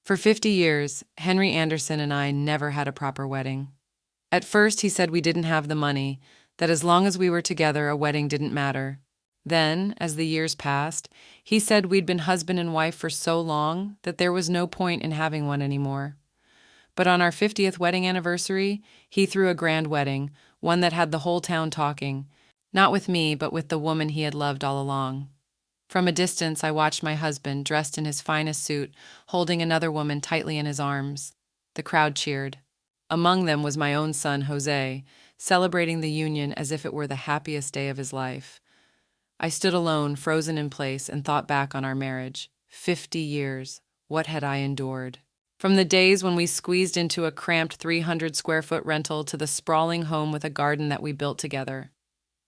For 50 years, Henry Anderson and I never had a proper wedding. At first, he said we didn't have the money, that as long as we were together, a wedding didn't matter. Then, as the years passed, he said we'd been husband and wife for so long that there was no point in having one anymore. But on our 50th wedding anniversary, he threw a grand wedding, one that had the whole town talking, not with me, but with the woman he had loved all along. From a distance, I watched my husband, dressed in his finest suit, holding another woman tightly in his arms. The crowd cheered. Among them was my own son, Jose, celebrating the union as if it were the happiest day of his life. I stood alone, frozen in place, and thought back on our marriage. 50 years. What had I endured? From the days when we squeezed into a cramped 300-square-foot rental to the sprawling home with a garden that we built together.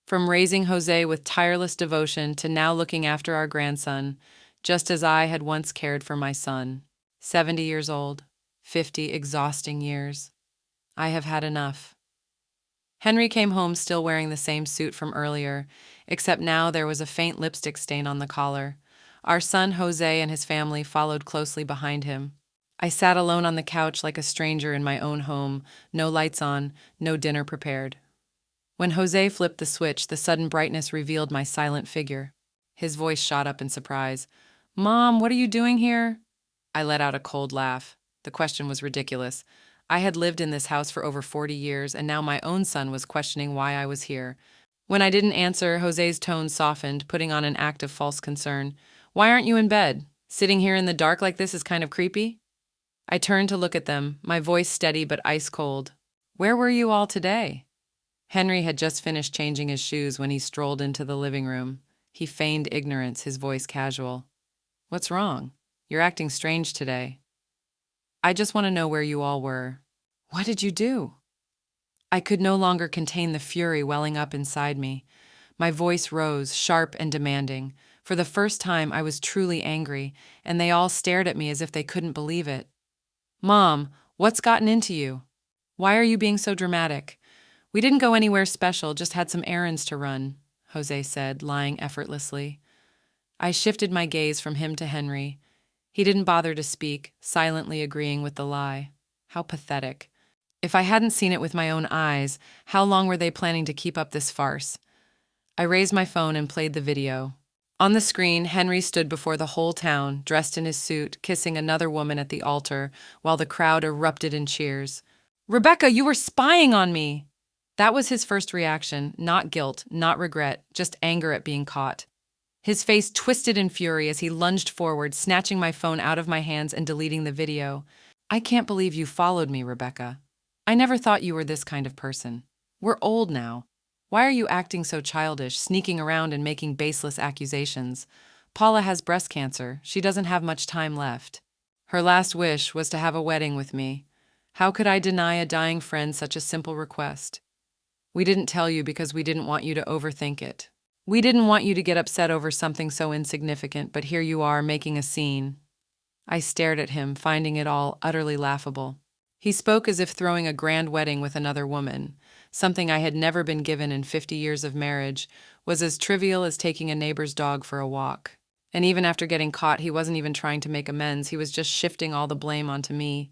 From raising Jose with tireless devotion to now looking after our grandson, just as I had once cared for my son. 70 years old, 50 exhausting years. I have had enough. Henry came home still wearing the same suit from earlier, except now there was a faint lipstick stain on the collar. Our son Jose and his family followed closely behind him. I sat alone on the couch like a stranger in my own home, no lights on, no dinner prepared. When Jose flipped the switch, the sudden brightness revealed my silent figure. His voice shot up in surprise. "Mom, what are you doing here?" I let out a cold laugh. The question was ridiculous. I had lived in this house for over 40 years, and now my own son was questioning why I was here. When I didn't answer, Jose's tone softened, putting on an act of false concern. "Why aren't you in bed? Sitting here in the dark like this is kind of creepy." I turned to look at them, my voice steady but ice cold. "Where were you all today?" Henry had just finished changing his shoes when he strolled into the living room. He feigned ignorance, his voice casual. "What's wrong? You're acting strange today." "I just want to know where you all were." "What did you do?" I could no longer contain the fury welling up inside me. My voice rose, sharp and demanding. For the first time, I was truly angry, and they all stared at me as if they couldn't believe it. "Mom, what's gotten into you? Why are you being so dramatic?" "We didn't go anywhere special, just had some errands to run," Jose said, lying effortlessly. I shifted my gaze from him to Henry. He didn't bother to speak, silently agreeing with the lie. How pathetic. If I hadn't seen it with my own eyes, how long were they planning to keep up this farce? I raised my phone and played the video. On the screen, Henry stood before the whole town, dressed in his suit, kissing another woman at the altar, while the crowd erupted in cheers. "Rebecca, you were spying on me!" That was his first reaction, not guilt, not regret, just anger at being caught. His face twisted in fury as he lunged forward, snatching my phone out of my hands and deleting the video. "I can't believe you followed me, Rebecca. I never thought you were this kind of person. We're old now. Why are you acting so childish, sneaking around and making baseless accusations? Paula has breast cancer. She doesn't have much time left. Her last wish was to have a wedding with me. How could I deny a dying friend such a simple request? We didn't tell you because we didn't want you to overthink it. We didn't want you to get upset over something so insignificant, but here you are making a scene." I stared at him, finding it all utterly laughable. He spoke as if throwing a grand wedding with another woman, something I had never been given in 50 years of marriage, was as trivial as taking a neighbor's dog for a walk. And even after getting caught, he wasn't even trying to make amends, he was just shifting all the blame onto me.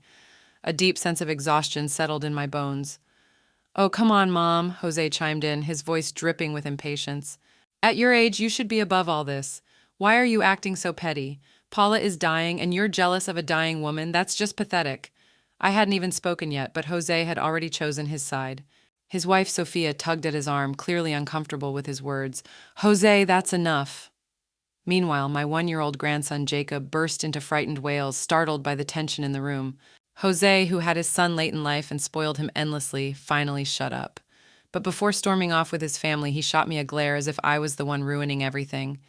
A deep sense of exhaustion settled in my bones. "Oh, come on, Mom," Jose chimed in, his voice dripping with impatience. "At your age, you should be above all this. Why are you acting so petty? Paula is dying, and you're jealous of a dying woman. That's just pathetic." I hadn't even spoken yet, but Jose had already chosen his side. His wife, Sophia, tugged at his arm, clearly uncomfortable with his words. "Jose, that's enough." Meanwhile, my 1-year-old grandson, Jacob, burst into frightened wails, startled by the tension in the room. Jose, who had his son late in life and spoiled him endlessly, finally shut up. But before storming off with his family, he shot me a glare as if I was the one ruining everything.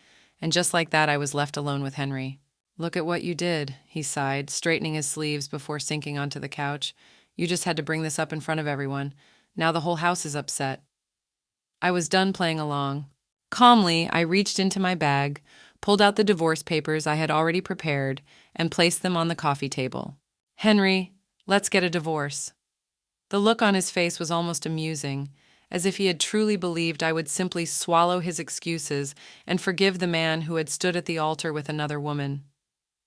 And just like that, I was left alone with Henry. "Look at what you did," he sighed, straightening his sleeves before sinking onto the couch. "You just had to bring this up in front of everyone. Now the whole house is upset." I was done playing along. Calmly, I reached into my bag, pulled out the divorce papers I had already prepared, and placed them on the coffee table. "Henry, let's get a divorce." The look on his face was almost amusing, as if he had truly believed I would simply swallow his excuses and forgive the man who had stood at the altar with another woman.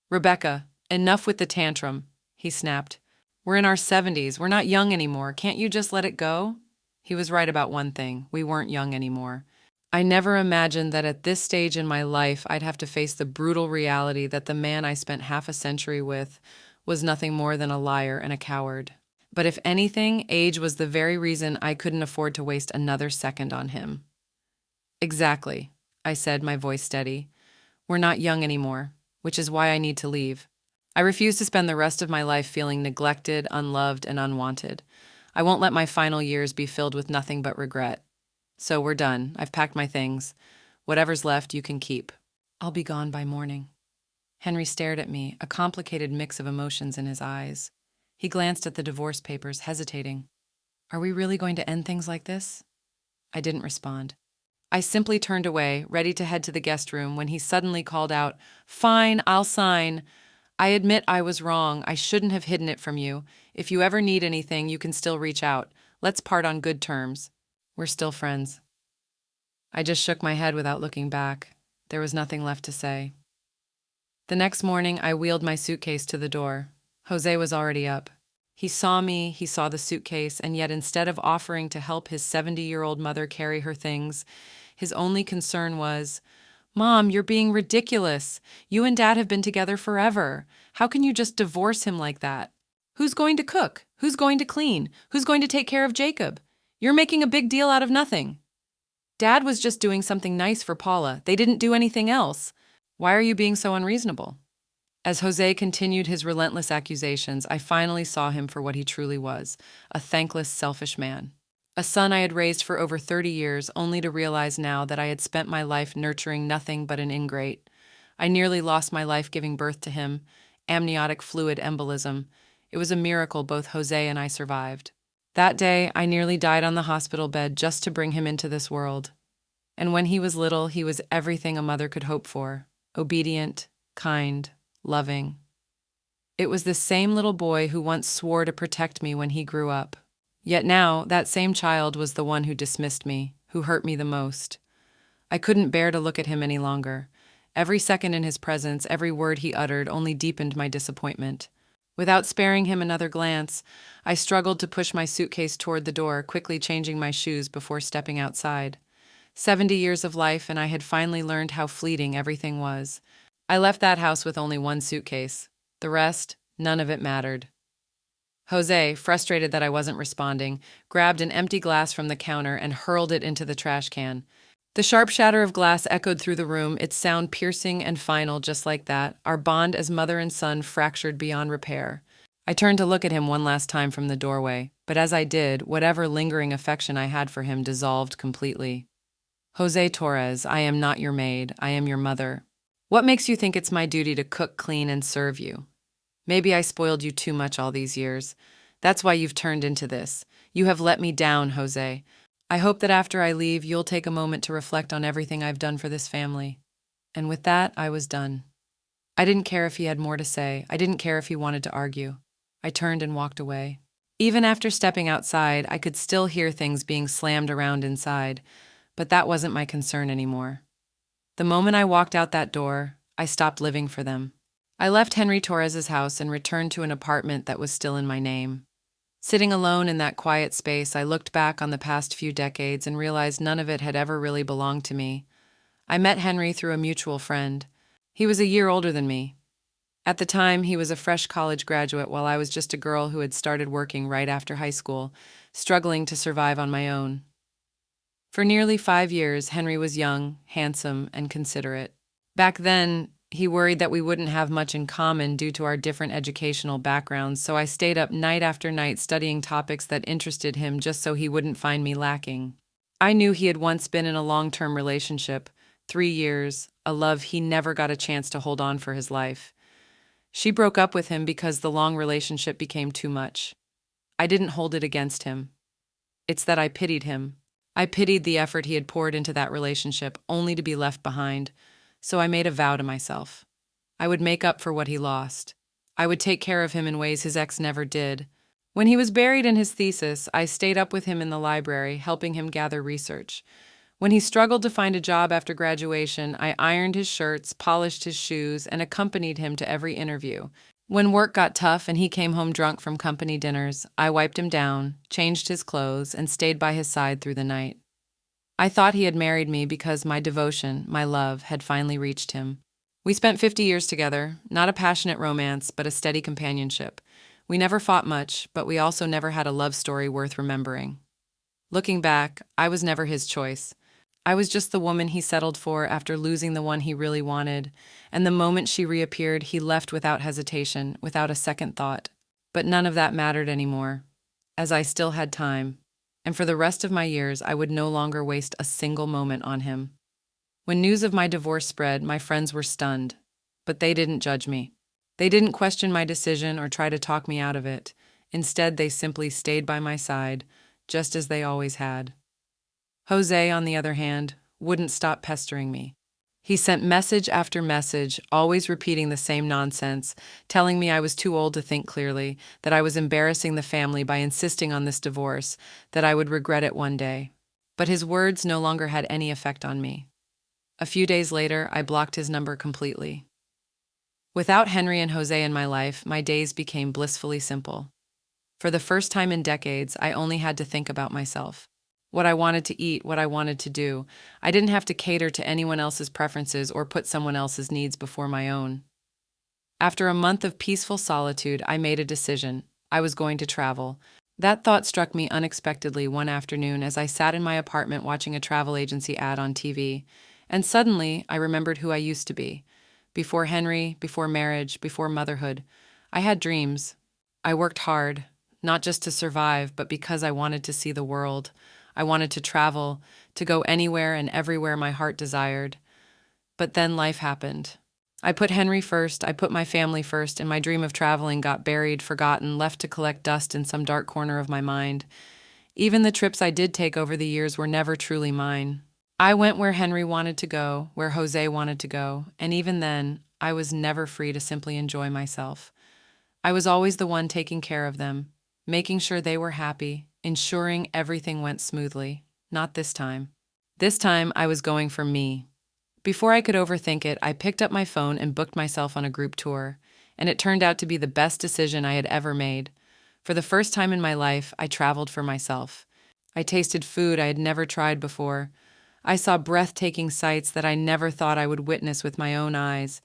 "Rebecca, Enough with the tantrum, he snapped. We're in our 70s. We're not young anymore. Can't you just let it go? He was right about one thing. We weren't young anymore. I never imagined that at this stage in my life I'd have to face the brutal reality that the man I spent half a century with was nothing more than a liar and a coward. But if anything, age was the very reason I couldn't afford to waste another second on him. Exactly, I said, my voice steady. We're not young anymore, which is why I need to leave. I refuse to spend the rest of my life feeling neglected, unloved, and unwanted. I won't let my final years be filled with nothing but regret. So we're done. I've packed my things. Whatever's left, you can keep. I'll be gone by morning. Henry stared at me, a complicated mix of emotions in his eyes. He glanced at the divorce papers, hesitating. Are we really going to end things like this? I didn't respond. I simply turned away, ready to head to the guest room, when he suddenly called out, Fine, I'll sign. I admit I was wrong. I shouldn't have hidden it from you. If you ever need anything, you can still reach out. Let's part on good terms. We're still friends. I just shook my head without looking back. There was nothing left to say. The next morning, I wheeled my suitcase to the door. Jose was already up. He saw me, he saw the suitcase, and yet instead of offering to help his 70-year-old mother carry her things, his only concern was, Mom, you're being ridiculous. You and Dad have been together forever. How can you just divorce him like that? Who's going to cook? Who's going to clean? Who's going to take care of Jacob? You're making a big deal out of nothing. Dad was just doing something nice for Paula. They didn't do anything else. Why are you being so unreasonable? As Jose continued his relentless accusations, I finally saw him for what he truly was, a thankless, selfish man. A son I had raised for over 30 years, only to realize now that I had spent my life nurturing nothing but an ingrate. I nearly lost my life giving birth to him, amniotic fluid embolism. It was a miracle both Jose and I survived. That day, I nearly died on the hospital bed just to bring him into this world. And when he was little, he was everything a mother could hope for, obedient, kind, loving. It was this same little boy who once swore to protect me when he grew up. Yet now, that same child was the one who dismissed me, who hurt me the most. I couldn't bear to look at him any longer. Every second in his presence, every word he uttered only deepened my disappointment. Without sparing him another glance, I struggled to push my suitcase toward the door, quickly changing my shoes before stepping outside. 70 years of life, and I had finally learned how fleeting everything was. I left that house with only one suitcase. The rest, none of it mattered. Jose, frustrated that I wasn't responding, grabbed an empty glass from the counter and hurled it into the trash can. The sharp shatter of glass echoed through the room, its sound piercing and final just like that, our bond as mother and son fractured beyond repair. I turned to look at him one last time from the doorway, but as I did, whatever lingering affection I had for him dissolved completely. Jose Torres, I am not your maid, I am your mother. What makes you think it's my duty to cook, clean, and serve you? Maybe I spoiled you too much all these years. That's why you've turned into this. You have let me down, Jose. I hope that after I leave, you'll take a moment to reflect on everything I've done for this family. And with that, I was done. I didn't care if he had more to say. I didn't care if he wanted to argue. I turned and walked away. Even after stepping outside, I could still hear things being slammed around inside, but that wasn't my concern anymore. The moment I walked out that door, I stopped living for them. I left Henry Torres's house and returned to an apartment that was still in my name. Sitting alone in that quiet space, I looked back on the past few decades and realized none of it had ever really belonged to me. I met Henry through a mutual friend. He was a year older than me. At the time, he was a fresh college graduate while I was just a girl who had started working right after high school, struggling to survive on my own. For nearly 5 years, Henry was young, handsome, and considerate. Back then, he worried that we wouldn't have much in common due to our different educational backgrounds, so I stayed up night after night studying topics that interested him just so he wouldn't find me lacking. I knew he had once been in a long-term relationship, 3 years, a love he never got a chance to hold on for his life. She broke up with him because the long relationship became too much. I didn't hold it against him. It's that I pitied him. I pitied the effort he had poured into that relationship, only to be left behind. So I made a vow to myself. I would make up for what he lost. I would take care of him in ways his ex never did. When he was buried in his thesis, I stayed up with him in the library, helping him gather research. When he struggled to find a job after graduation, I ironed his shirts, polished his shoes, and accompanied him to every interview. When work got tough and he came home drunk from company dinners, I wiped him down, changed his clothes, and stayed by his side through the night. I thought he had married me because my devotion, my love, had finally reached him. We spent 50 years together, not a passionate romance, but a steady companionship. We never fought much, but we also never had a love story worth remembering. Looking back, I was never his choice. I was just the woman he settled for after losing the one he really wanted, and the moment she reappeared, he left without hesitation, without a second thought. But none of that mattered anymore, as I still had time, and for the rest of my years I would no longer waste a single moment on him. When news of my divorce spread, my friends were stunned, but they didn't judge me. They didn't question my decision or try to talk me out of it. Instead, they simply stayed by my side, just as they always had. Jose, on the other hand, wouldn't stop pestering me. He sent message after message, always repeating the same nonsense, telling me I was too old to think clearly, that I was embarrassing the family by insisting on this divorce, that I would regret it one day. But his words no longer had any effect on me. A few days later, I blocked his number completely. Without Henry and Jose in my life, my days became blissfully simple. For the first time in decades, I only had to think about myself. What I wanted to eat, what I wanted to do. I didn't have to cater to anyone else's preferences or put someone else's needs before my own. After a month of peaceful solitude, I made a decision. I was going to travel. That thought struck me unexpectedly one afternoon as I sat in my apartment watching a travel agency ad on TV. And suddenly, I remembered who I used to be. Before Henry, before marriage, before motherhood, I had dreams. I worked hard, not just to survive, but because I wanted to see the world. I wanted to travel, to go anywhere and everywhere my heart desired. But then life happened. I put Henry first, I put my family first, and my dream of traveling got buried, forgotten, left to collect dust in some dark corner of my mind. Even the trips I did take over the years were never truly mine. I went where Henry wanted to go, where Jose wanted to go, and even then, I was never free to simply enjoy myself. I was always the one taking care of them, making sure they were happy, ensuring everything went smoothly. Not this time. This time, I was going for me. Before I could overthink it, I picked up my phone and booked myself on a group tour, and it turned out to be the best decision I had ever made. For the first time in my life, I traveled for myself. I tasted food I had never tried before. I saw breathtaking sights that I never thought I would witness with my own eyes,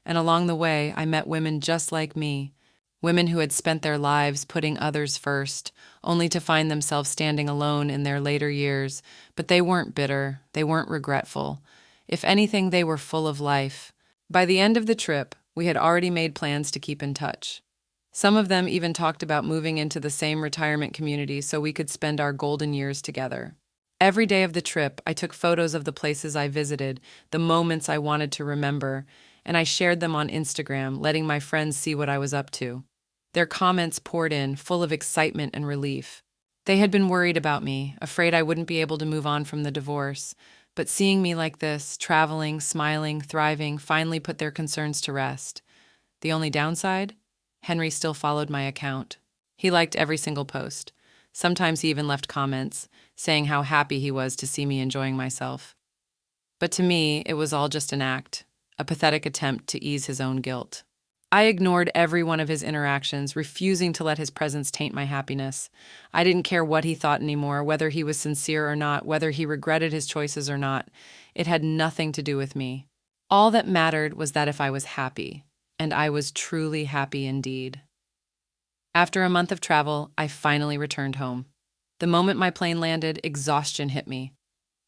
and along the way, I met women just like me, women who had spent their lives putting others first, only to find themselves standing alone in their later years. But they weren't bitter, they weren't regretful. If anything, they were full of life. By the end of the trip, we had already made plans to keep in touch. Some of them even talked about moving into the same retirement community so we could spend our golden years together. Every day of the trip, I took photos of the places I visited, the moments I wanted to remember, and I shared them on Instagram, letting my friends see what I was up to. Their comments poured in, full of excitement and relief. They had been worried about me, afraid I wouldn't be able to move on from the divorce, but seeing me like this, traveling, smiling, thriving, finally put their concerns to rest. The only downside? Henry still followed my account. He liked every single post. Sometimes he even left comments, saying how happy he was to see me enjoying myself. But to me, it was all just an act, a pathetic attempt to ease his own guilt. I ignored every one of his interactions, refusing to let his presence taint my happiness. I didn't care what he thought anymore, whether he was sincere or not, whether he regretted his choices or not. It had nothing to do with me. All that mattered was that if I was happy, and I was truly happy indeed. After a month of travel, I finally returned home. The moment my plane landed, exhaustion hit me.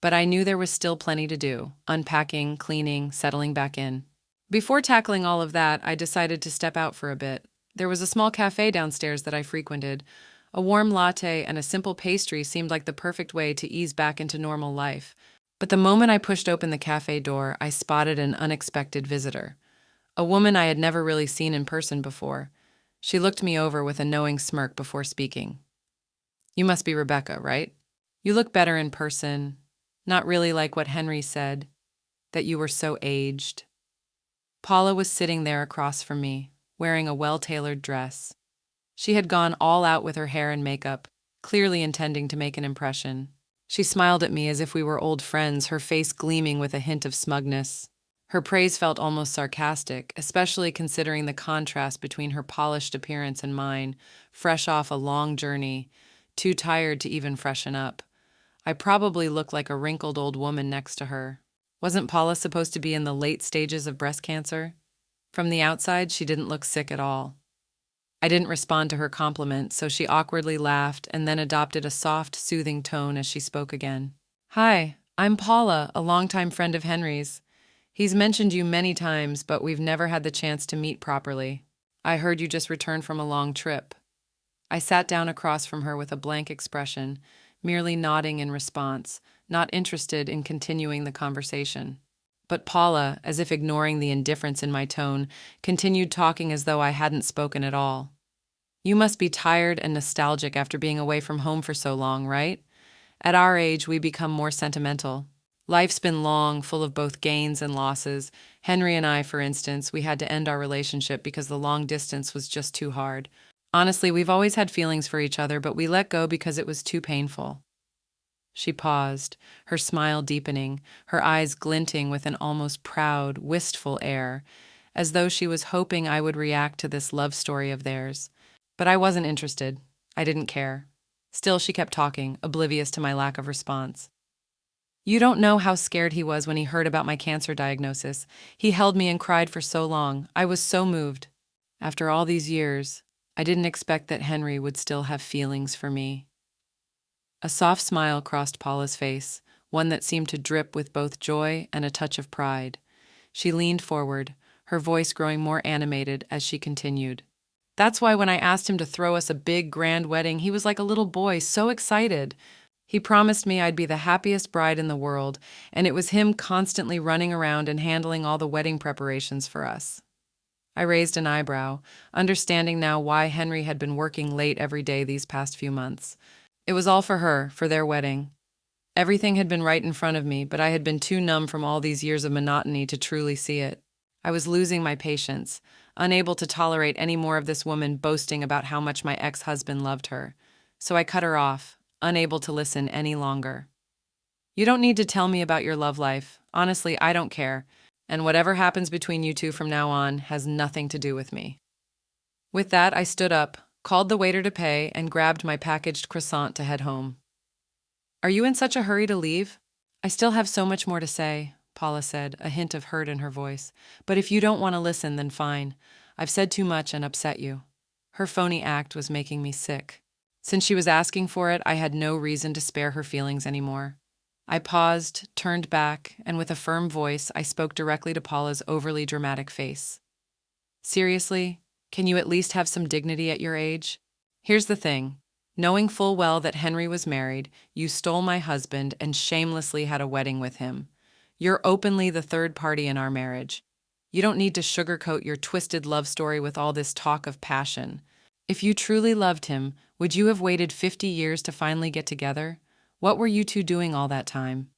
But I knew there was still plenty to do: unpacking, cleaning, settling back in. Before tackling all of that, I decided to step out for a bit. There was a small cafe downstairs that I frequented. A warm latte and a simple pastry seemed like the perfect way to ease back into normal life. But the moment I pushed open the cafe door, I spotted an unexpected visitor. A woman I had never really seen in person before. She looked me over with a knowing smirk before speaking. "You must be Rebecca, right? You look better in person. Not really like what Henry said, that you were so aged." Paula was sitting there across from me, wearing a well-tailored dress. She had gone all out with her hair and makeup, clearly intending to make an impression. She smiled at me as if we were old friends, her face gleaming with a hint of smugness. Her praise felt almost sarcastic, especially considering the contrast between her polished appearance and mine, fresh off a long journey, too tired to even freshen up. I probably looked like a wrinkled old woman next to her. Wasn't Paula supposed to be in the late stages of breast cancer? From the outside, she didn't look sick at all. I didn't respond to her compliment, so she awkwardly laughed and then adopted a soft, soothing tone as she spoke again. Hi, I'm Paula, a longtime friend of Henry's. He's mentioned you many times, but we've never had the chance to meet properly. I heard you just returned from a long trip. I sat down across from her with a blank expression, merely nodding in response, not interested in continuing the conversation. But Paula, as if ignoring the indifference in my tone, continued talking as though I hadn't spoken at all. You must be tired and nostalgic after being away from home for so long, right? At our age, we become more sentimental. Life's been long, full of both gains and losses. Henry and I, for instance, we had to end our relationship because the long distance was just too hard. Honestly, we've always had feelings for each other, but we let go because it was too painful. She paused, her smile deepening, her eyes glinting with an almost proud, wistful air, as though she was hoping I would react to this love story of theirs. But I wasn't interested. I didn't care. Still, she kept talking, oblivious to my lack of response. You don't know how scared he was when he heard about my cancer diagnosis. He held me and cried for so long. I was so moved. After all these years, I didn't expect that Henry would still have feelings for me. A soft smile crossed Paula's face, one that seemed to drip with both joy and a touch of pride. She leaned forward, her voice growing more animated as she continued. That's why when I asked him to throw us a big, grand wedding, he was like a little boy, so excited. He promised me I'd be the happiest bride in the world, and it was him constantly running around and handling all the wedding preparations for us. I raised an eyebrow, understanding now why Henry had been working late every day these past few months. It was all for her, for their wedding. Everything had been right in front of me, but I had been too numb from all these years of monotony to truly see it. I was losing my patience, unable to tolerate any more of this woman boasting about how much my ex-husband loved her. So I cut her off, unable to listen any longer. You don't need to tell me about your love life. Honestly, I don't care. And whatever happens between you two from now on has nothing to do with me. With that, I stood up, called the waiter to pay, and grabbed my packaged croissant to head home. Are you in such a hurry to leave? I still have so much more to say, Paula said, a hint of hurt in her voice. But if you don't want to listen, then fine. I've said too much and upset you. Her phony act was making me sick. Since she was asking for it, I had no reason to spare her feelings anymore. I paused, turned back, and with a firm voice, I spoke directly to Paula's overly dramatic face. Seriously? Can you at least have some dignity at your age? Here's the thing. Knowing full well that Henry was married, you stole my husband and shamelessly had a wedding with him. You're openly the third party in our marriage. You don't need to sugarcoat your twisted love story with all this talk of passion. If you truly loved him, would you have waited 50 years to finally get together? What were you two doing all that time?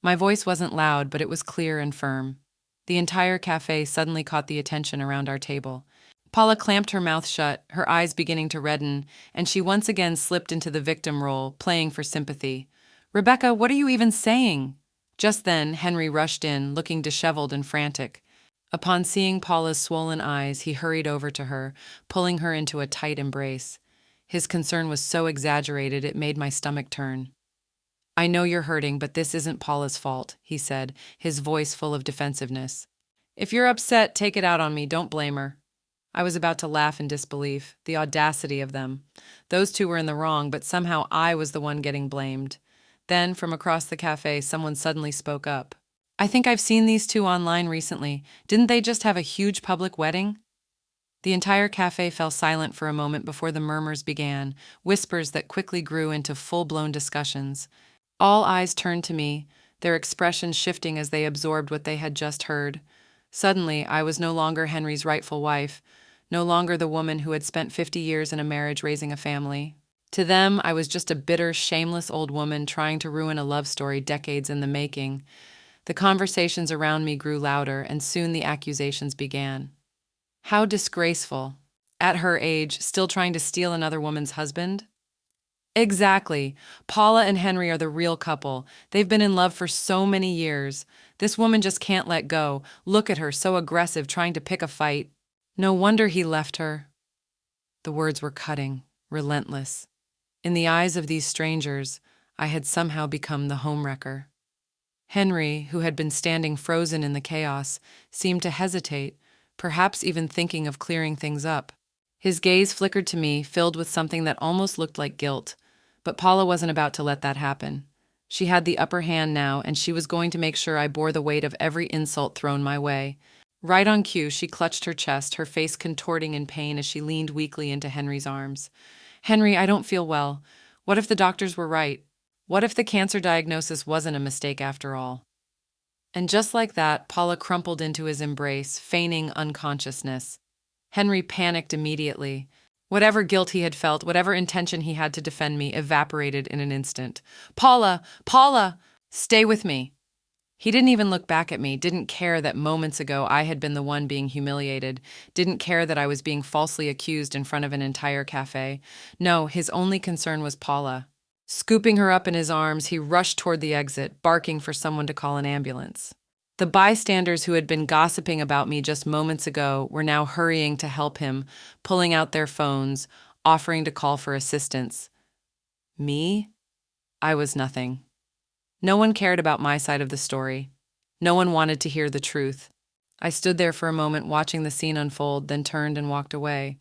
My voice wasn't loud, but it was clear and firm. The entire cafe suddenly caught the attention around our table. Paula clamped her mouth shut, her eyes beginning to redden, and she once again slipped into the victim role, playing for sympathy. Rebecca, what are you even saying? Just then, Henry rushed in, looking disheveled and frantic. Upon seeing Paula's swollen eyes, he hurried over to her, pulling her into a tight embrace. His concern was so exaggerated it made my stomach turn. I know you're hurting, but this isn't Paula's fault, he said, his voice full of defensiveness. If you're upset, take it out on me, don't blame her. I was about to laugh in disbelief, the audacity of them. Those two were in the wrong, but somehow I was the one getting blamed. Then, from across the cafe, someone suddenly spoke up. I think I've seen these two online recently. Didn't they just have a huge public wedding? The entire cafe fell silent for a moment before the murmurs began, whispers that quickly grew into full-blown discussions. All eyes turned to me, their expressions shifting as they absorbed what they had just heard. Suddenly, I was no longer Henry's rightful wife, no longer the woman who had spent 50 years in a marriage raising a family. To them, I was just a bitter, shameless old woman trying to ruin a love story decades in the making. The conversations around me grew louder, and soon the accusations began. How disgraceful. At her age, still trying to steal another woman's husband? Exactly. Paula and Henry are the real couple. They've been in love for so many years. This woman just can't let go. Look at her, so aggressive, trying to pick a fight. No wonder he left her. The words were cutting, relentless. In the eyes of these strangers, I had somehow become the homewrecker. Henry, who had been standing frozen in the chaos, seemed to hesitate, perhaps even thinking of clearing things up. His gaze flickered to me, filled with something that almost looked like guilt. But Paula wasn't about to let that happen. She had the upper hand now, and she was going to make sure I bore the weight of every insult thrown my way. Right on cue, she clutched her chest, her face contorting in pain as she leaned weakly into Henry's arms. Henry, I don't feel well. What if the doctors were right? What if the cancer diagnosis wasn't a mistake after all? And just like that, Paula crumpled into his embrace, feigning unconsciousness. Henry panicked immediately. Whatever guilt he had felt, whatever intention he had to defend me, evaporated in an instant. Paula! Paula! Stay with me! He didn't even look back at me, didn't care that moments ago I had been the one being humiliated, didn't care that I was being falsely accused in front of an entire cafe. No, his only concern was Paula. Scooping her up in his arms, he rushed toward the exit, barking for someone to call an ambulance. The bystanders who had been gossiping about me just moments ago were now hurrying to help him, pulling out their phones, offering to call for assistance. Me? I was nothing. No one cared about my side of the story. No one wanted to hear the truth. I stood there for a moment watching the scene unfold, then turned and walked away.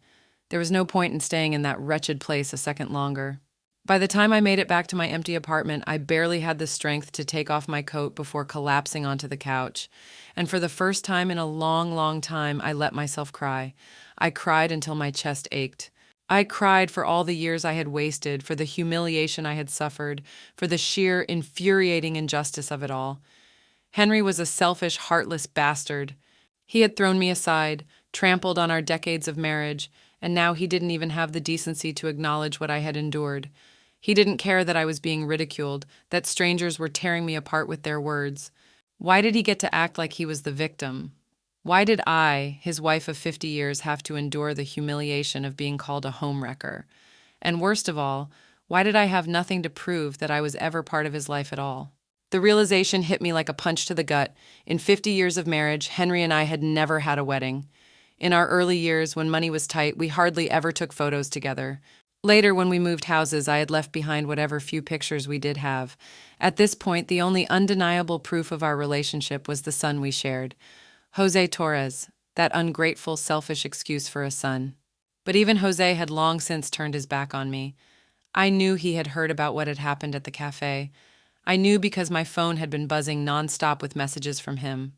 There was no point in staying in that wretched place a second longer. By the time I made it back to my empty apartment, I barely had the strength to take off my coat before collapsing onto the couch. And for the first time in a long, long time, I let myself cry. I cried until my chest ached. I cried for all the years I had wasted, for the humiliation I had suffered, for the sheer, infuriating injustice of it all. Henry was a selfish, heartless bastard. He had thrown me aside, trampled on our decades of marriage, and now he didn't even have the decency to acknowledge what I had endured. He didn't care that I was being ridiculed, that strangers were tearing me apart with their words. Why did he get to act like he was the victim? Why did I, his wife of 50 years, have to endure the humiliation of being called a homewrecker? And worst of all, why did I have nothing to prove that I was ever part of his life at all? The realization hit me like a punch to the gut. In 50 years of marriage, Henry and I had never had a wedding. In our early years, when money was tight, we hardly ever took photos together. Later, when we moved houses, I had left behind whatever few pictures we did have. At this point, the only undeniable proof of our relationship was the son we shared. Jose Torres, that ungrateful, selfish excuse for a son. But even Jose had long since turned his back on me. I knew he had heard about what had happened at the cafe. I knew because my phone had been buzzing nonstop with messages from him.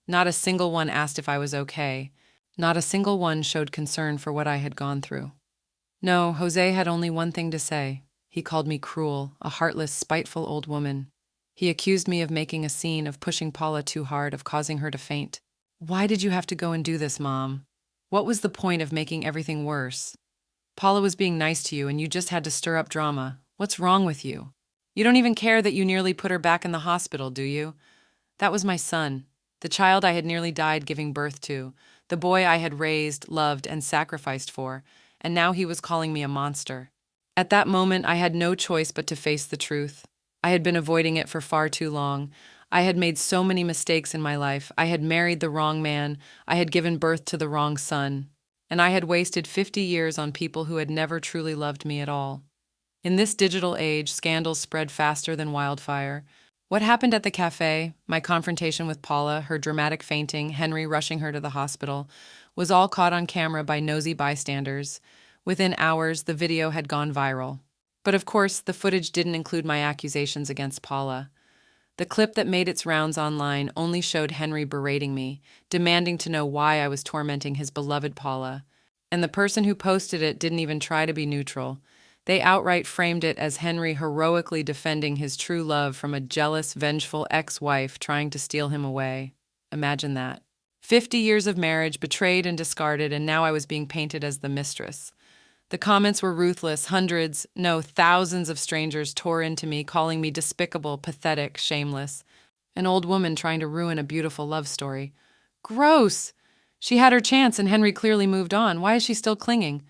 Not a single one asked if I was okay. Not a single one showed concern for what I had gone through. No, Jose had only one thing to say. He called me cruel, a heartless, spiteful old woman. He accused me of making a scene, of pushing Paula too hard, of causing her to faint. Why did you have to go and do this, Mom? What was the point of making everything worse? Paula was being nice to you and you just had to stir up drama. What's wrong with you? You don't even care that you nearly put her back in the hospital, do you? That was my son, the child I had nearly died giving birth to, the boy I had raised, loved, and sacrificed for, and now he was calling me a monster. At that moment, I had no choice but to face the truth. I had been avoiding it for far too long. I had made so many mistakes in my life. I had married the wrong man. I had given birth to the wrong son. And I had wasted 50 years on people who had never truly loved me at all. In this digital age, scandals spread faster than wildfire. What happened at the cafe, my confrontation with Paula, her dramatic fainting, Henry rushing her to the hospital, was all caught on camera by nosy bystanders. Within hours, the video had gone viral. But of course, the footage didn't include my accusations against Paula. The clip that made its rounds online only showed Henry berating me, demanding to know why I was tormenting his beloved Paula. And the person who posted it didn't even try to be neutral. They outright framed it as Henry heroically defending his true love from a jealous, vengeful ex-wife trying to steal him away. Imagine that. 50 years of marriage, betrayed and discarded, and now I was being painted as the mistress. The comments were ruthless. Hundreds, no, thousands of strangers tore into me, calling me despicable, pathetic, shameless. An old woman trying to ruin a beautiful love story. Gross! She had her chance and Henry clearly moved on. Why is she still clinging?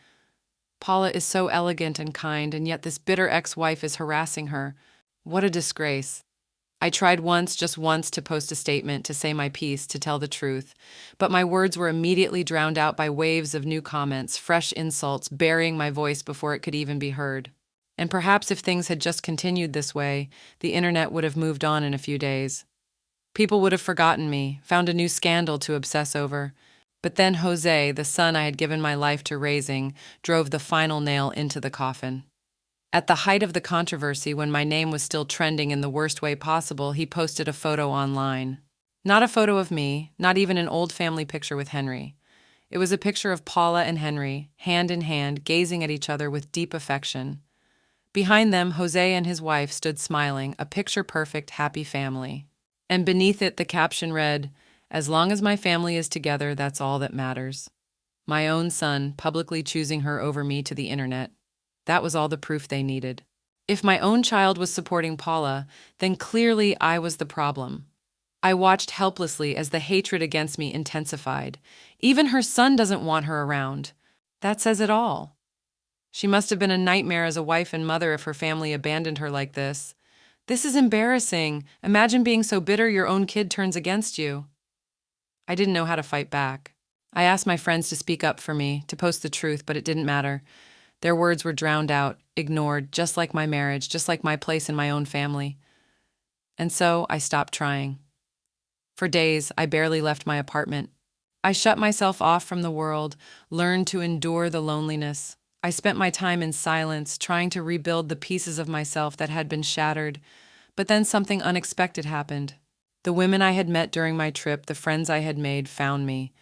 Paula is so elegant and kind, and yet this bitter ex-wife is harassing her. What a disgrace. I tried once, just once, to post a statement, to say my piece, to tell the truth, but my words were immediately drowned out by waves of new comments, fresh insults, burying my voice before it could even be heard. And perhaps if things had just continued this way, the internet would have moved on in a few days. People would have forgotten me, found a new scandal to obsess over. But then Jose, the son I had given my life to raising, drove the final nail into the coffin. At the height of the controversy, when my name was still trending in the worst way possible, he posted a photo online. Not a photo of me, not even an old family picture with Henry. It was a picture of Paula and Henry, hand in hand, gazing at each other with deep affection. Behind them, Jose and his wife stood smiling, a picture-perfect, happy family. And beneath it, the caption read, "As long as my family is together, that's all that matters." My own son publicly choosing her over me to the internet. That was all the proof they needed. If my own child was supporting Paula, then clearly I was the problem. I watched helplessly as the hatred against me intensified. Even her son doesn't want her around. That says it all. She must have been a nightmare as a wife and mother if her family abandoned her like this. This is embarrassing. Imagine being so bitter your own kid turns against you. I didn't know how to fight back. I asked my friends to speak up for me, to post the truth, but it didn't matter. Their words were drowned out, ignored, just like my marriage, just like my place in my own family. And so I stopped trying. For days, I barely left my apartment. I shut myself off from the world, learned to endure the loneliness. I spent my time in silence, trying to rebuild the pieces of myself that had been shattered. But then something unexpected happened. The women I had met during my trip, the friends I had made, found me.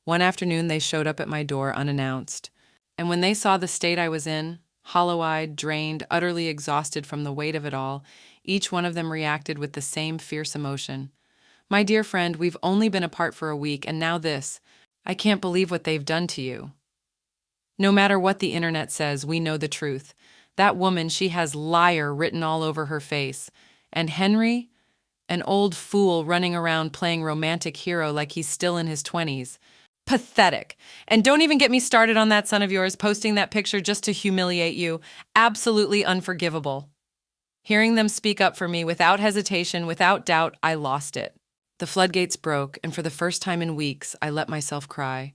One afternoon, they showed up at my door unannounced. And when they saw the state I was in, hollow-eyed, drained, utterly exhausted from the weight of it all, each one of them reacted with the same fierce emotion. "My dear friend, we've only been apart for a week, and now this. I can't believe what they've done to you." No matter what the internet says, we know the truth. That woman, she has liar written all over her face. And Henry? An old fool running around playing romantic hero like he's still in his 20s. Pathetic. And don't even get me started on that son of yours posting that picture just to humiliate you. Absolutely unforgivable. Hearing them speak up for me without hesitation, without doubt, I lost it. The floodgates broke, and for the first time in weeks, I let myself cry.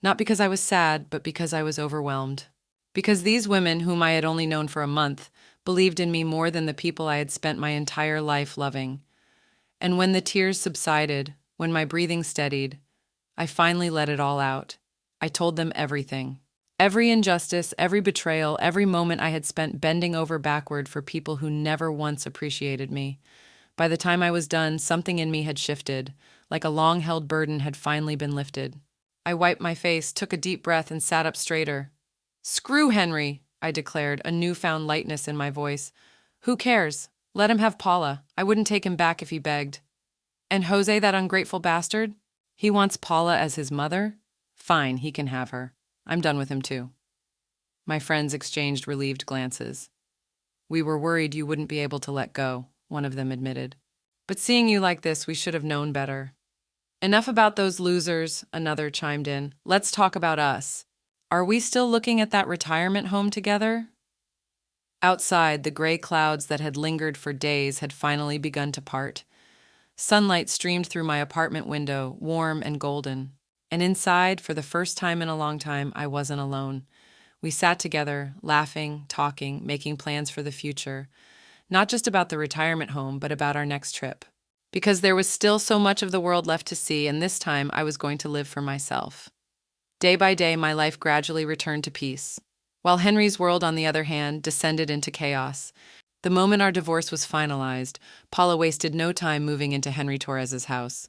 Not because I was sad, but because I was overwhelmed. Because these women, whom I had only known for a month, believed in me more than the people I had spent my entire life loving. And when the tears subsided, when my breathing steadied, I finally let it all out. I told them everything. Every injustice, every betrayal, every moment I had spent bending over backward for people who never once appreciated me. By the time I was done, something in me had shifted, like a long-held burden had finally been lifted. I wiped my face, took a deep breath, and sat up straighter. "Screw Henry," I declared, a newfound lightness in my voice. "Who cares? Let him have Paula. I wouldn't take him back if he begged. And Jose, that ungrateful bastard? He wants Paula as his mother? Fine, he can have her. I'm done with him too." My friends exchanged relieved glances. "We were worried you wouldn't be able to let go," one of them admitted. "But seeing you like this, we should have known better." "Enough about those losers," another chimed in. "Let's talk about us. Are we still looking at that retirement home together?" Outside, the gray clouds that had lingered for days had finally begun to part. Sunlight streamed through my apartment window, warm and golden. And inside, for the first time in a long time, I wasn't alone. We sat together, laughing, talking, making plans for the future. Not just about the retirement home, but about our next trip. Because there was still so much of the world left to see, and this time I was going to live for myself. Day by day, my life gradually returned to peace, while Henry's world, on the other hand, descended into chaos. The moment our divorce was finalized, Paula wasted no time moving into Henry Torres's house.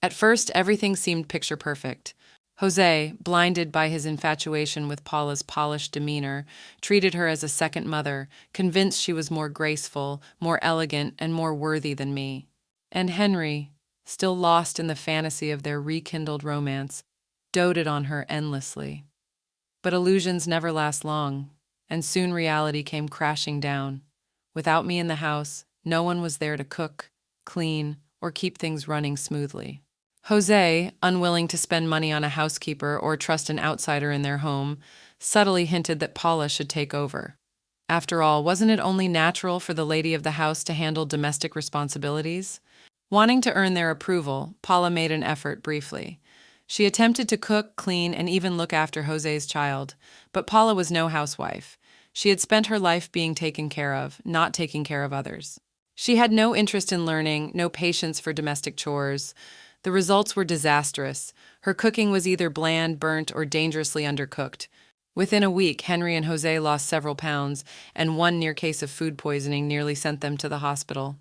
At first, everything seemed picture perfect. Jose, blinded by his infatuation with Paula's polished demeanor, treated her as a second mother, convinced she was more graceful, more elegant, and more worthy than me. And Henry, still lost in the fantasy of their rekindled romance, doted on her endlessly. But illusions never last long, and soon reality came crashing down. Without me in the house, no one was there to cook, clean, or keep things running smoothly. Jose, unwilling to spend money on a housekeeper or trust an outsider in their home, subtly hinted that Paula should take over. After all, wasn't it only natural for the lady of the house to handle domestic responsibilities? Wanting to earn their approval, Paula made an effort briefly. She attempted to cook, clean, and even look after Jose's child, but Paula was no housewife. She had spent her life being taken care of, not taking care of others. She had no interest in learning, no patience for domestic chores. The results were disastrous. Her cooking was either bland, burnt, or dangerously undercooked. Within a week, Henry and Jose lost several pounds, and one near case of food poisoning nearly sent them to the hospital.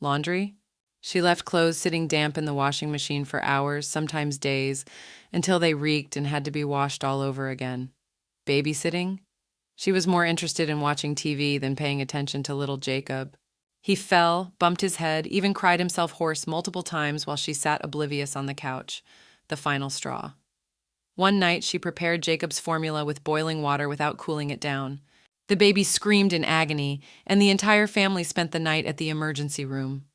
Laundry? She left clothes sitting damp in the washing machine for hours, sometimes days, until they reeked and had to be washed all over again. Babysitting? She was more interested in watching TV than paying attention to little Jacob. He fell, bumped his head, even cried himself hoarse multiple times while she sat oblivious on the couch, the final straw. One night, she prepared Jacob's formula with boiling water without cooling it down. The baby screamed in agony, and the entire family spent the night at the emergency room.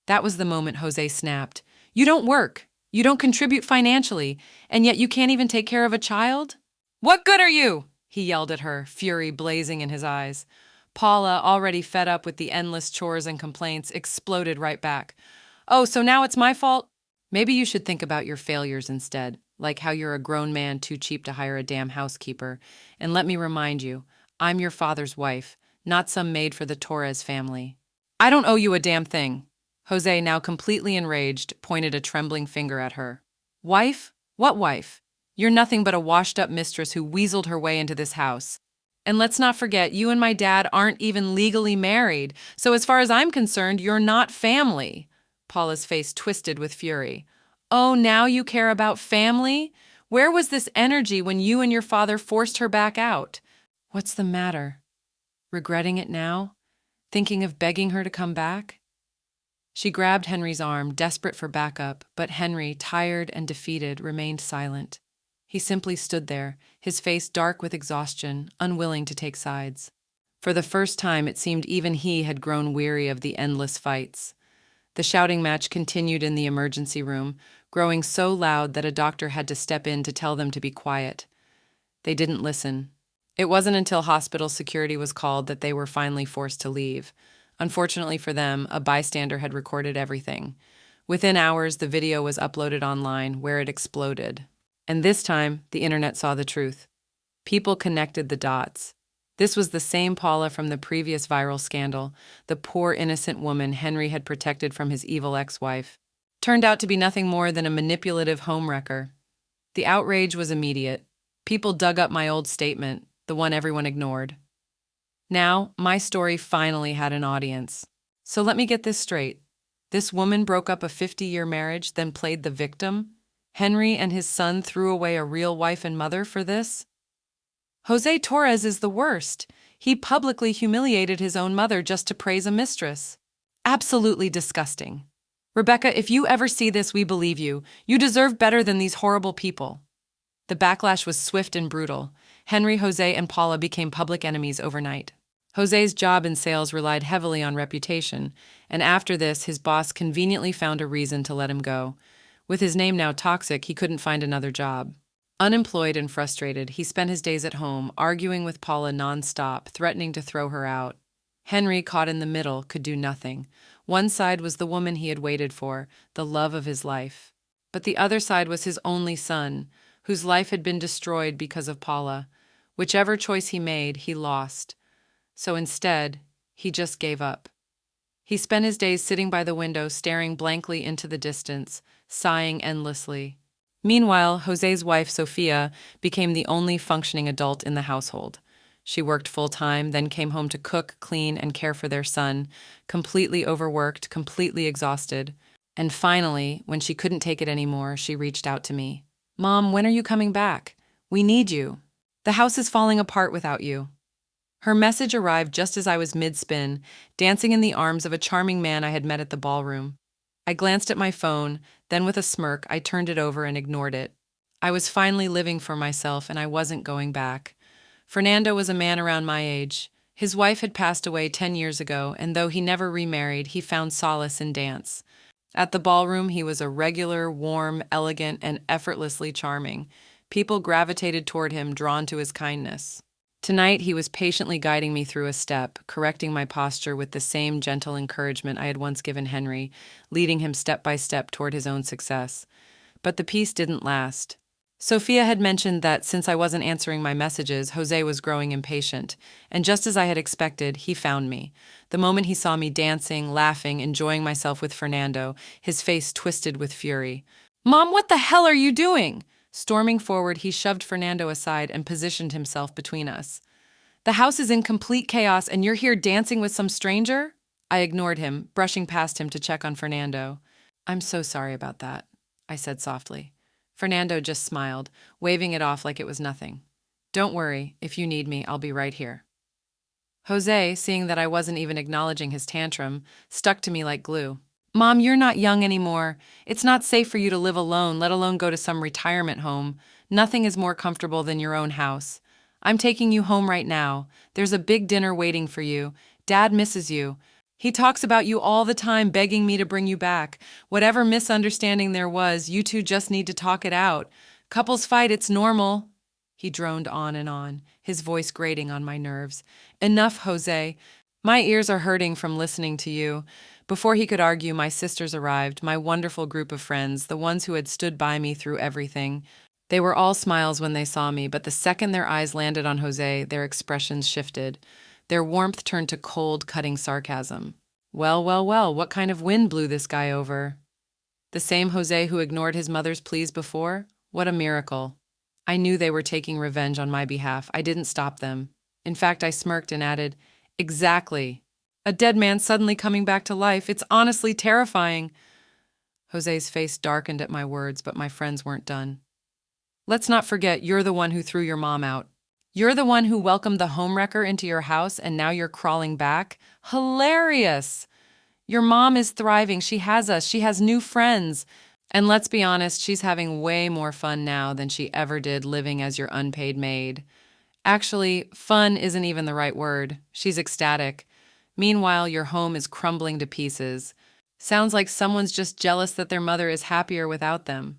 That was the moment Jose snapped. "You don't work, you don't contribute financially, and yet you can't even take care of a child? What good are you?" he yelled at her, fury blazing in his eyes. Paula, already fed up with the endless chores and complaints, exploded right back. "Oh, so now it's my fault? Maybe you should think about your failures instead, like how you're a grown man too cheap to hire a damn housekeeper. And let me remind you, I'm your father's wife, not some maid for the Torres family. I don't owe you a damn thing." Jose, now completely enraged, pointed a trembling finger at her. "Wife? What wife? You're nothing but a washed-up mistress who weaseled her way into this house. And let's not forget, you and my dad aren't even legally married, so as far as I'm concerned, you're not family." Paula's face twisted with fury. "Oh, now you care about family? Where was this energy when you and your father forced her back out? What's the matter? Regretting it now? Thinking of begging her to come back?" She grabbed Henry's arm, desperate for backup, but Henry, tired and defeated, remained silent. He simply stood there, his face dark with exhaustion, unwilling to take sides. For the first time, it seemed even he had grown weary of the endless fights. The shouting match continued in the emergency room, growing so loud that a doctor had to step in to tell them to be quiet. They didn't listen. It wasn't until hospital security was called that they were finally forced to leave. Unfortunately for them, a bystander had recorded everything. Within hours, the video was uploaded online, where it exploded. And this time, the internet saw the truth. People connected the dots. This was the same Paula from the previous viral scandal, the poor innocent woman Henry had protected from his evil ex-wife. Turned out to be nothing more than a manipulative homewrecker. The outrage was immediate. People dug up my old statement, the one everyone ignored. Now, my story finally had an audience. So let me get this straight. This woman broke up a 50-year marriage, then played the victim? Henry and his son threw away a real wife and mother for this? Jose Torres is the worst. He publicly humiliated his own mother just to praise a mistress. Absolutely disgusting. Rebecca, if you ever see this, we believe you. You deserve better than these horrible people. The backlash was swift and brutal. Henry, Jose, and Paula became public enemies overnight. Jose's job in sales relied heavily on reputation, and after this, his boss conveniently found a reason to let him go. With his name now toxic, he couldn't find another job. Unemployed and frustrated, he spent his days at home, arguing with Paula nonstop, threatening to throw her out. Henry, caught in the middle, could do nothing. One side was the woman he had waited for, the love of his life. But the other side was his only son, whose life had been destroyed because of Paula. Whichever choice he made, he lost. So instead, he just gave up. He spent his days sitting by the window, staring blankly into the distance, sighing endlessly. Meanwhile, Jose's wife, Sophia, became the only functioning adult in the household. She worked full-time, then came home to cook, clean, and care for their son, completely overworked, completely exhausted. And finally, when she couldn't take it anymore, she reached out to me. "Mom, when are you coming back? We need you. The house is falling apart without you." Her message arrived just as I was mid-spin, dancing in the arms of a charming man I had met at the ballroom. I glanced at my phone, then with a smirk, I turned it over and ignored it. I was finally living for myself, and I wasn't going back. Fernando was a man around my age. His wife had passed away 10 years ago, and though he never remarried, he found solace in dance. At the ballroom, he was a regular, warm, elegant, and effortlessly charming. People gravitated toward him, drawn to his kindness. Tonight, he was patiently guiding me through a step, correcting my posture with the same gentle encouragement I had once given Henry, leading him step by step toward his own success. But the peace didn't last. Sophia had mentioned that since I wasn't answering my messages, Jose was growing impatient, and just as I had expected, he found me. The moment he saw me dancing, laughing, enjoying myself with Fernando, his face twisted with fury. "Mom, what the hell are you doing?" Storming forward, he shoved Fernando aside and positioned himself between us. "The house is in complete chaos and you're here dancing with some stranger?" I ignored him, brushing past him to check on Fernando. "I'm so sorry about that," I said softly. Fernando just smiled, waving it off like it was nothing. "Don't worry, if you need me, I'll be right here." Jose, seeing that I wasn't even acknowledging his tantrum, stuck to me like glue. "Mom, you're not young anymore. It's not safe for you to live alone, let alone go to some retirement home. Nothing is more comfortable than your own house. I'm taking you home right now. There's a big dinner waiting for you. Dad misses you. He talks about you all the time, begging me to bring you back. Whatever misunderstanding there was, you two just need to talk it out. Couples fight, it's normal." He droned on, his voice grating on my nerves. "Enough, Jose. My ears are hurting from listening to you." Before he could argue, my sisters arrived, my wonderful group of friends, the ones who had stood by me through everything. They were all smiles when they saw me, but the second their eyes landed on Jose, their expressions shifted. Their warmth turned to cold, cutting sarcasm. Well, what kind of wind blew this guy over? The same Jose who ignored his mother's pleas before? What a miracle. I knew they were taking revenge on my behalf. I didn't stop them. In fact, I smirked and added, "Exactly. A dead man suddenly coming back to life. It's honestly terrifying." Jose's face darkened at my words, but my friends weren't done. "Let's not forget you're the one who threw your mom out. You're the one who welcomed the homewrecker into your house, and now you're crawling back? Hilarious! Your mom is thriving. She has us. She has new friends. And let's be honest, she's having way more fun now than she ever did living as your unpaid maid. Actually, fun isn't even the right word. She's ecstatic. Meanwhile, your home is crumbling to pieces. Sounds like someone's just jealous that their mother is happier without them."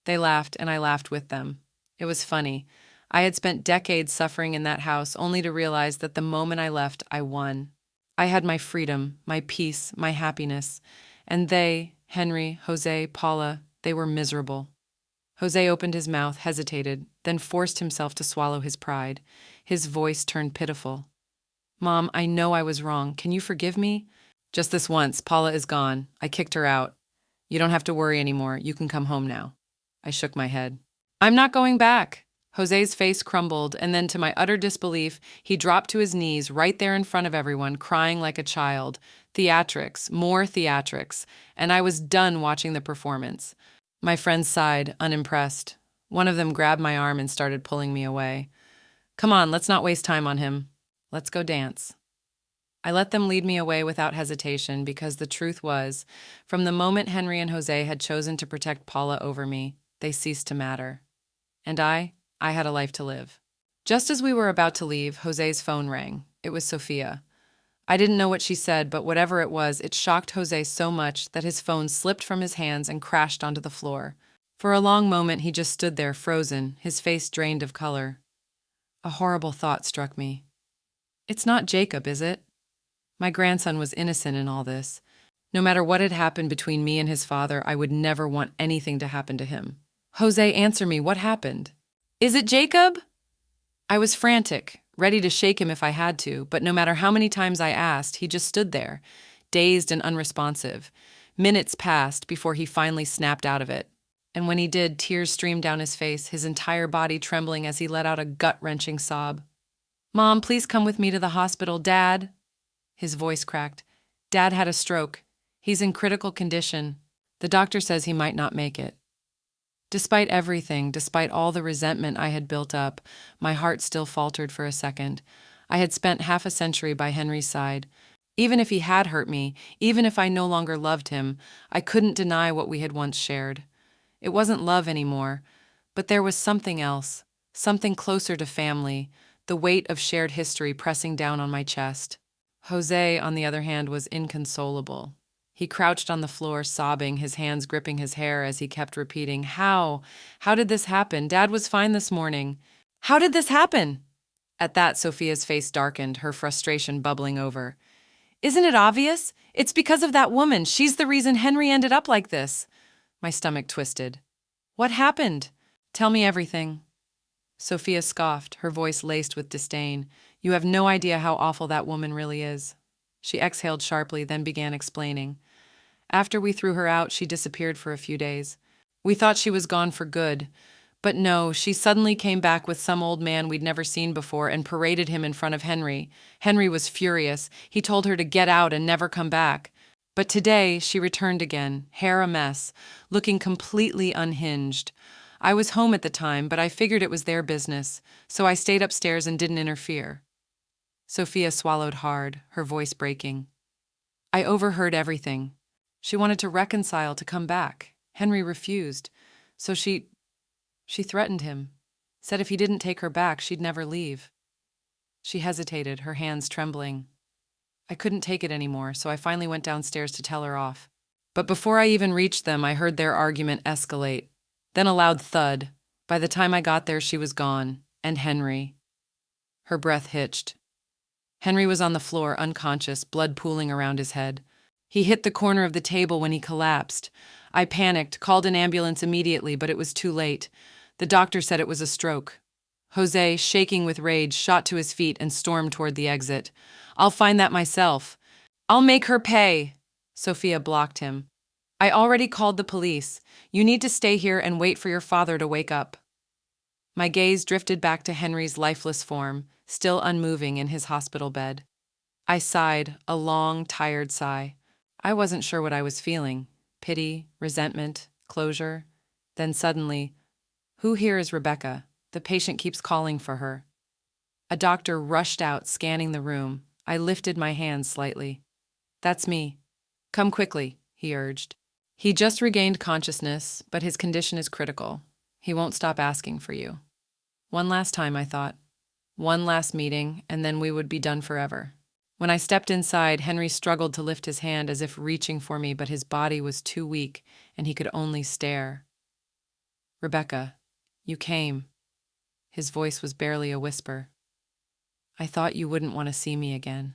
They laughed, and I laughed with them. It was funny. I had spent decades suffering in that house only to realize that the moment I left, I won. I had my freedom, my peace, my happiness. And they, Henry, Jose, Paula, they were miserable. Jose opened his mouth, hesitated, then forced himself to swallow his pride. His voice turned pitiful. "Mom, I know I was wrong. Can you forgive me?" "Just this once. Paula is gone. I kicked her out. You don't have to worry anymore. You can come home now." I shook my head. "I'm not going back." Jose's face crumbled, and then to my utter disbelief, he dropped to his knees right there in front of everyone, crying like a child. Theatrics, more theatrics, and I was done watching the performance. My friends sighed, unimpressed. One of them grabbed my arm and started pulling me away. "Come on, let's not waste time on him. Let's go dance." I let them lead me away without hesitation because the truth was, from the moment Henry and Jose had chosen to protect Paula over me, they ceased to matter. And I had a life to live. Just as we were about to leave, Jose's phone rang. It was Sophia. I didn't know what she said, but whatever it was, it shocked Jose so much that his phone slipped from his hands and crashed onto the floor. For a long moment, he just stood there, frozen, his face drained of color. A horrible thought struck me. It's not Jacob, is it? My grandson was innocent in all this. No matter what had happened between me and his father, I would never want anything to happen to him. Jose, answer me. What happened? Is it Jacob? I was frantic, ready to shake him if I had to, but no matter how many times I asked, he just stood there, dazed and unresponsive. Minutes passed before he finally snapped out of it. And when he did, tears streamed down his face, his entire body trembling as he let out a gut-wrenching sob. "Mom, please come with me to the hospital. Dad." His voice cracked. "Dad had a stroke. He's in critical condition. The doctor says he might not make it." Despite everything, despite all the resentment I had built up, my heart still faltered for a second. I had spent half a century by Henry's side. Even if he had hurt me, even if I no longer loved him, I couldn't deny what we had once shared. It wasn't love anymore, but there was something else, something closer to family, the weight of shared history pressing down on my chest. Jose, on the other hand, was inconsolable. He crouched on the floor, sobbing, his hands gripping his hair as he kept repeating, How? How did this happen? Dad was fine this morning. How did this happen? At that, Sophia's face darkened, her frustration bubbling over. Isn't it obvious? It's because of that woman. She's the reason Henry ended up like this. My stomach twisted. What happened? Tell me everything. Sophia scoffed, her voice laced with disdain. You have no idea how awful that woman really is. She exhaled sharply, then began explaining. After we threw her out, she disappeared for a few days. We thought she was gone for good. But no, she suddenly came back with some old man we'd never seen before and paraded him in front of Henry. Henry was furious. He told her to get out and never come back. But today, she returned again, hair a mess, looking completely unhinged. I was home at the time, but I figured it was their business, so I stayed upstairs and didn't interfere. Sophia swallowed hard, her voice breaking. I overheard everything. She wanted to reconcile, to come back. Henry refused, so she threatened him, said if he didn't take her back, she'd never leave. She hesitated, her hands trembling. I couldn't take it anymore, so I finally went downstairs to tell her off. But before I even reached them, I heard their argument escalate. Then a loud thud. By the time I got there, she was gone. And Henry. Her breath hitched. Henry was on the floor, unconscious, blood pooling around his head. He hit the corner of the table when he collapsed. I panicked, called an ambulance immediately, but it was too late. The doctor said it was a stroke. Jose, shaking with rage, shot to his feet and stormed toward the exit. I'll find that myself. I'll make her pay. Sophia blocked him. I already called the police. You need to stay here and wait for your father to wake up. My gaze drifted back to Henry's lifeless form, still unmoving in his hospital bed. I sighed, a long, tired sigh. I wasn't sure what I was feeling. Pity, resentment, closure. Then suddenly, who here is Rebecca? The patient keeps calling for her. A doctor rushed out, scanning the room. I lifted my hands slightly. That's me. Come quickly, he urged. He just regained consciousness, but his condition is critical. He won't stop asking for you. One last time, I thought. One last meeting, and then we would be done forever. When I stepped inside, Henry struggled to lift his hand as if reaching for me, but his body was too weak, and he could only stare. Rebecca, you came. His voice was barely a whisper. I thought you wouldn't want to see me again.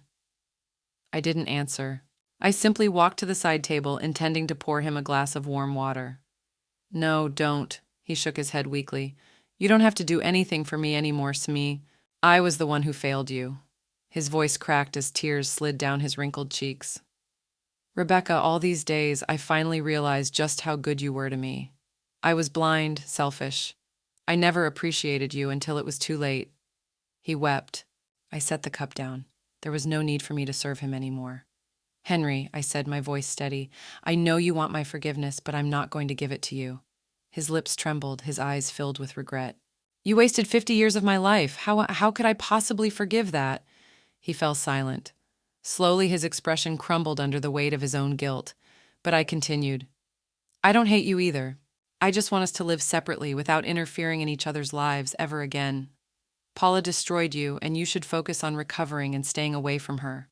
I didn't answer. I simply walked to the side table, intending to pour him a glass of warm water. No, don't, he shook his head weakly. You don't have to do anything for me anymore, Smee. I was the one who failed you. His voice cracked as tears slid down his wrinkled cheeks. Rebecca, all these days, I finally realized just how good you were to me. I was blind, selfish. I never appreciated you until it was too late. He wept. I set the cup down. There was no need for me to serve him anymore. Henry, I said, my voice steady, I know you want my forgiveness, but I'm not going to give it to you. His lips trembled, his eyes filled with regret. You wasted 50 years of my life. How could I possibly forgive that? He fell silent. Slowly, his expression crumbled under the weight of his own guilt. But I continued. I don't hate you either. I just want us to live separately without interfering in each other's lives ever again. Paula destroyed you, and you should focus on recovering and staying away from her.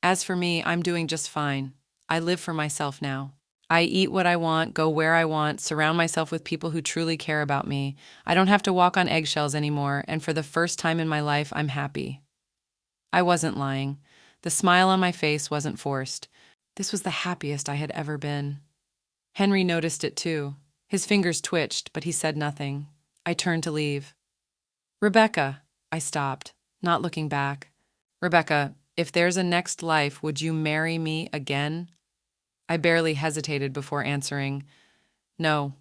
As for me, I'm doing just fine. I live for myself now. I eat what I want, go where I want, surround myself with people who truly care about me. I don't have to walk on eggshells anymore, and for the first time in my life, I'm happy. I wasn't lying. The smile on my face wasn't forced. This was the happiest I had ever been. Henry noticed it too. His fingers twitched, but he said nothing. I turned to leave. Rebecca, I stopped, not looking back. Rebecca, if there's a next life, would you marry me again? I barely hesitated before answering, no.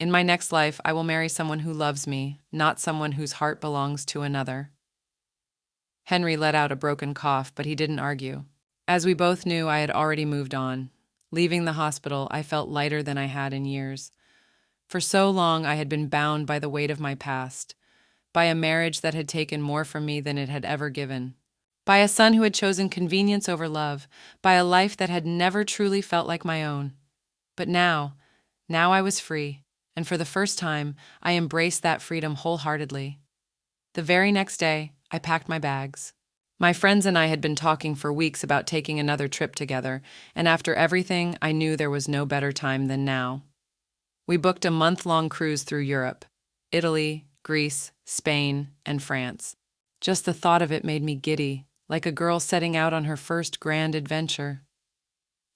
In my next life, I will marry someone who loves me, not someone whose heart belongs to another. Henry let out a broken cough, but he didn't argue. As we both knew, I had already moved on. Leaving the hospital, I felt lighter than I had in years. For so long, I had been bound by the weight of my past, by a marriage that had taken more from me than it had ever given, by a son who had chosen convenience over love, by a life that had never truly felt like my own. But now I was free, and for the first time, I embraced that freedom wholeheartedly. The very next day, I packed my bags. My friends and I had been talking for weeks about taking another trip together, and after everything, I knew there was no better time than now. We booked a month-long cruise through Europe: Italy, Greece, Spain, and France. Just the thought of it made me giddy, like a girl setting out on her first grand adventure.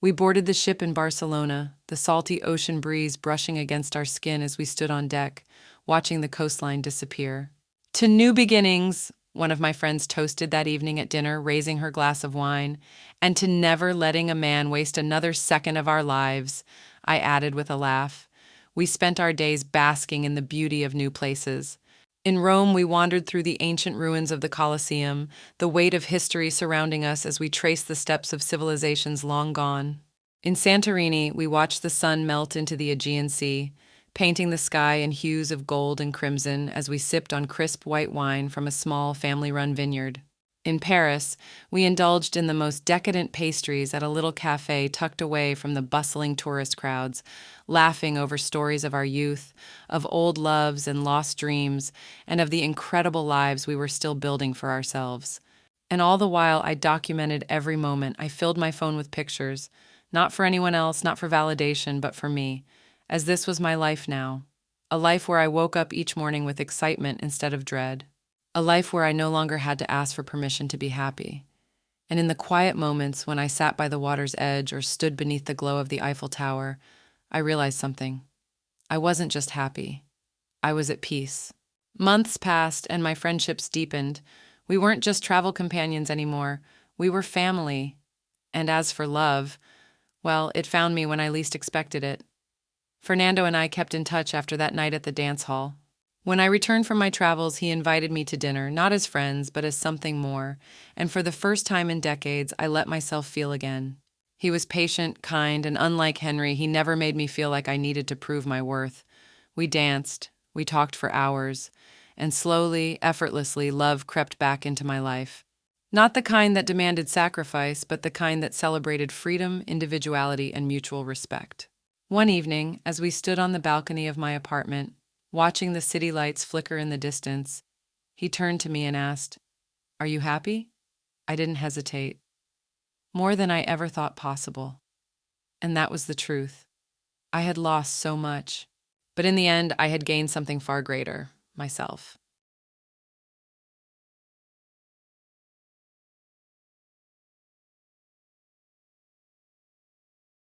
We boarded the ship in Barcelona, the salty ocean breeze brushing against our skin as we stood on deck, watching the coastline disappear. "To new beginnings," one of my friends toasted that evening at dinner, raising her glass of wine. "And to never letting a man waste another second of our lives," I added with a laugh. We spent our days basking in the beauty of new places. In Rome, we wandered through the ancient ruins of the Colosseum, the weight of history surrounding us as we traced the steps of civilizations long gone. In Santorini, we watched the sun melt into the Aegean Sea, painting the sky in hues of gold and crimson as we sipped on crisp white wine from a small family-run vineyard. In Paris, we indulged in the most decadent pastries at a little cafe tucked away from the bustling tourist crowds, laughing over stories of our youth, of old loves and lost dreams, and of the incredible lives we were still building for ourselves. And all the while, I documented every moment. I filled my phone with pictures, not for anyone else, not for validation, but for me, as this was my life now, a life where I woke up each morning with excitement instead of dread. A life where I no longer had to ask for permission to be happy. And in the quiet moments when I sat by the water's edge or stood beneath the glow of the Eiffel Tower, I realized something. I wasn't just happy. I was at peace. Months passed and my friendships deepened. We weren't just travel companions anymore. We were family. And as for love, well, it found me when I least expected it. Fernando and I kept in touch after that night at the dance hall. When I returned from my travels, he invited me to dinner, not as friends, but as something more, and for the first time in decades, I let myself feel again. He was patient, kind, and unlike Henry, he never made me feel like I needed to prove my worth. We danced, we talked for hours, and slowly, effortlessly, love crept back into my life. Not the kind that demanded sacrifice, but the kind that celebrated freedom, individuality, and mutual respect. One evening, as we stood on the balcony of my apartment, watching the city lights flicker in the distance, he turned to me and asked, "Are you happy?" I didn't hesitate. More than I ever thought possible. And that was the truth. I had lost so much. But in the end, I had gained something far greater: myself.